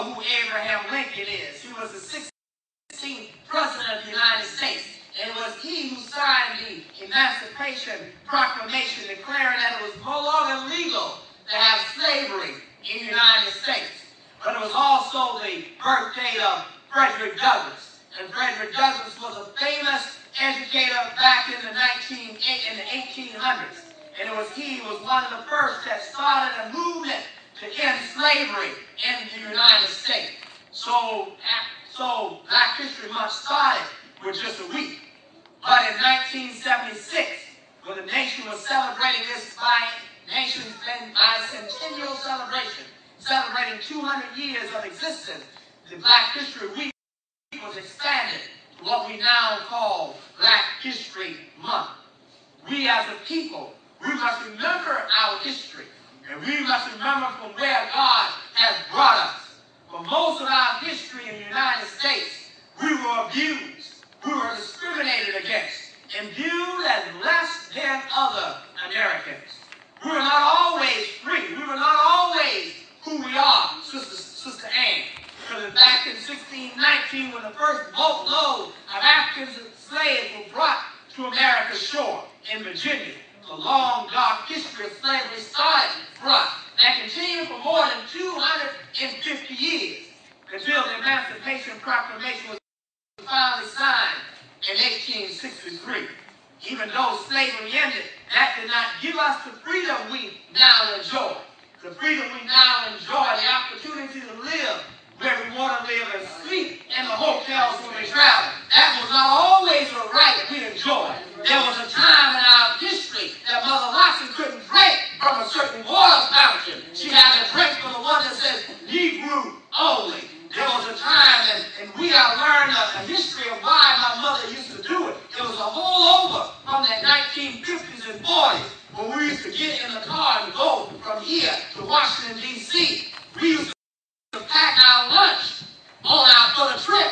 know who Abraham Lincoln is. He was the 16th President of the United States. And it was he who signed the Emancipation Proclamation declaring that it was no longer legal to have slavery in the United States. But it was also the birth date of Frederick Douglass. And Frederick Douglass was a famous educator back in the 1800s. And it was he who was one of the first that started a movement to end slavery in the United States. So Black History Month started with just a week. But in 1976, when the nation was celebrating this bicentennial celebration, celebrating 200 years of existence, the Black History Week was expanded to what we now call Black History Month. We as a people, we must remember our history, and we must remember from where God has brought us. For most of our history in the United States, we were abused, we were discriminated against, and viewed as less than other Americans. We were not always free. We were not always who we are, Sister Ann. Because back in 1619, when the first boatload of African slaves were brought to America's shore in Virginia, the long, dark history of slavery started for us. That continued for more than 250 years until the Emancipation Proclamation was finally signed in 1863. Even though slavery ended, that did not give us the freedom we now enjoy. The freedom we now enjoy, the opportunity to live where we want to live and sleep in the hotels when we travel. That was not always a right we enjoyed. There was a time in our history that Mother Watson couldn't drink from a certain water fountain. She had to drink from the one that says Negro only. There was a time, and we have learned a history of why my mother used to do it. It was a holdover from the 1950s and 40s when we used to get in the car and go from here to Washington, D.C. We used to pack our lunch for the trip.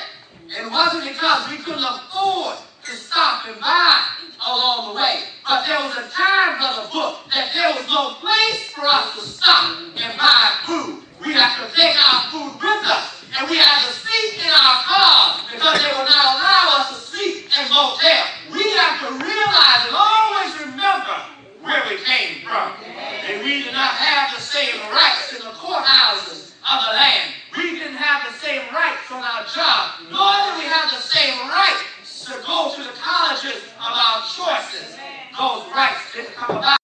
And it wasn't because we couldn't afford to stop and buy along the way. But there was a time, Brother Book, that there was no place for us to stop and buy food. We had to take our food with us. And we had to sleep in our cars because they would not allow us to sleep in motels. We have to realize and always remember where we came from. And we did not have the same rights in the courthouses of the land. We didn't have the same rights on our job, nor did we have the same rights to go to the colleges of our choices. Those rights didn't come about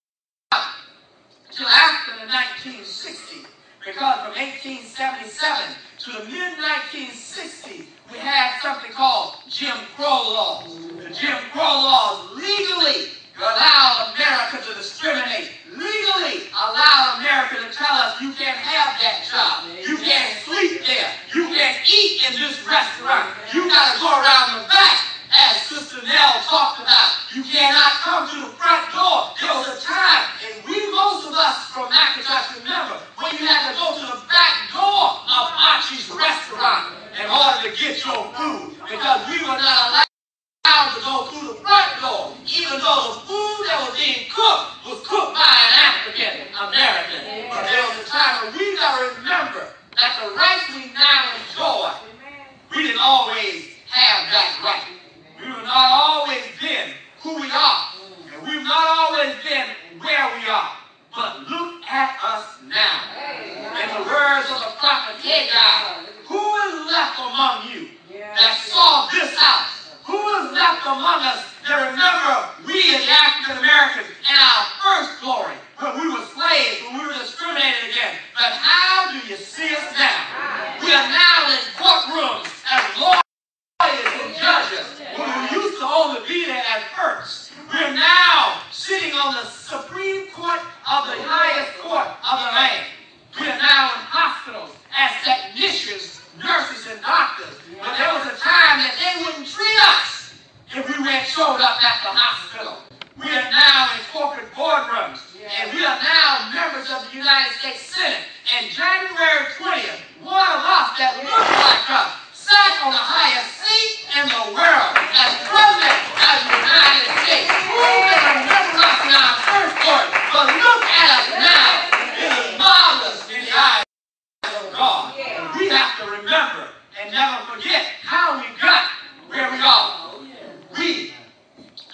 until after the 1960s, because from 1877 to the mid-1960s, we had something called Jim Crow laws. The Jim Crow laws legally allowed America to discriminate, legally allowed America to tell us you can't have that job, you can't sleep there, you can't eat in this restaurant, you got to go around the back, as Sister Nell talked about. You cannot come to the front door. There was a time, and most of us from McIntosh remember, when you had to go to the back door of Archie's restaurant in order to get your food, because we were not allowed to go through the front door, even though the food that was being cooked was cooked by an African American. But there was a time when we got to remember that the rights we now enjoy, we didn't always have that right. We have not always been who we are, and we've not always been where we are. But look at us now. In the words of the prophet Haggai, who is left among you that saw this house? Who is left among us that remember we as the African Americans in our first glory, when we were slaves, when we were discriminated against? But how do you see us now? We are now in courtrooms as lawyers and judges, when we used to only be there at first. We're now sitting on the Supreme Court of the highest court of the land. We are now in hospitals as technicians, nurses, and doctors. But there was a time that they wouldn't treat us if we showed up at the hospital. We are now in corporate boardrooms, and we are now members of the United States Senate. And January 20th, We have to remember and never forget how we got where we are. We,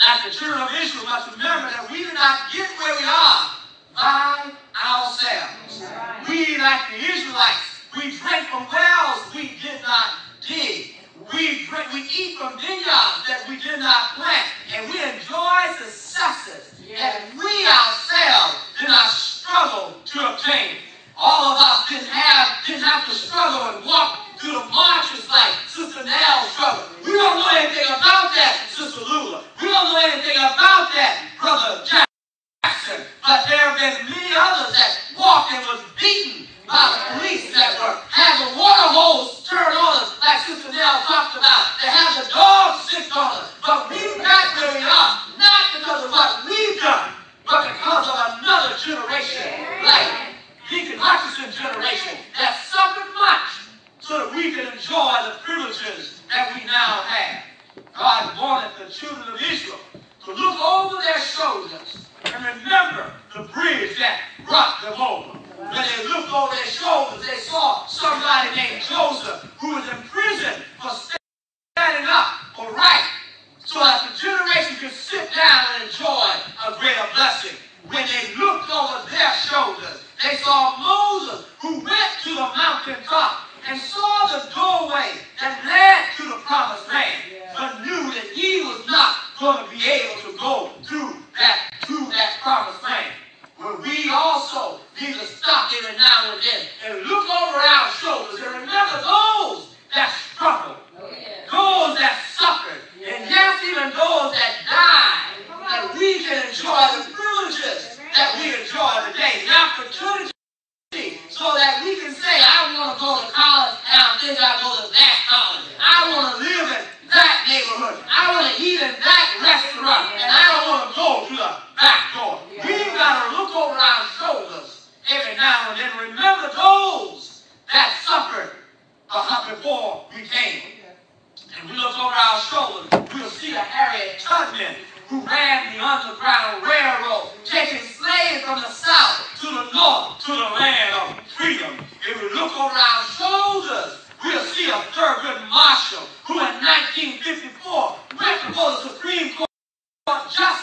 as the children of Israel, must remember that we did not get where we are by ourselves. We, like the Israelites, we drink from wells we did not dig. We eat from vineyards that we did not plant. And we enjoy successes that we ourselves did not struggle to obtain. All of us didn't have to struggle and walk through the marches like Sister Nell struggled. We don't know anything about that, Sister Lula. We don't know anything about that, Brother Jackson. But there have been many others that walked and was beaten by the police, that had the water hose turned on us, like Sister Nell talked about, that had the dogs sick on us. But we got where we are, not because of what we've done, but because of another generation, like Deacon Hutchinson's generation, that suffered much so that we can enjoy the privileges that we now have. God wanted the children of Israel to look over their shoulders and remember the bridge that brought them over. When they looked over their shoulders, they saw somebody named Joseph who was in prison for standing up for right, so that the generation could sit down and enjoy a greater blessing. When they looked over their shoulders, they saw Moses, who went to the mountaintop and saw the doorway that led to the promised land, but knew that he was not going to be able to go through that promised land. Well, we also need to stop every now and then and look over our shoulders and remember those that struggled, those that suffered, and yes, even those that died, that we can enjoy the privileges that we enjoy today, the opportunity, so that we can say, I want to go to college and I think I go to that college. I want to live in that neighborhood. I want to eat in that restaurant, and I don't want to go to the back door. We've got to look over our shoulders every now and then. Remember those that suffered before we came. And we look over our shoulders, we'll see a Harriet Tubman who ran the Underground Railroad, taking slaves from the South to the North, to the land of freedom. If we look over our shoulders, we'll see a Thurgood Marshall who in 1954 went before the Supreme Court just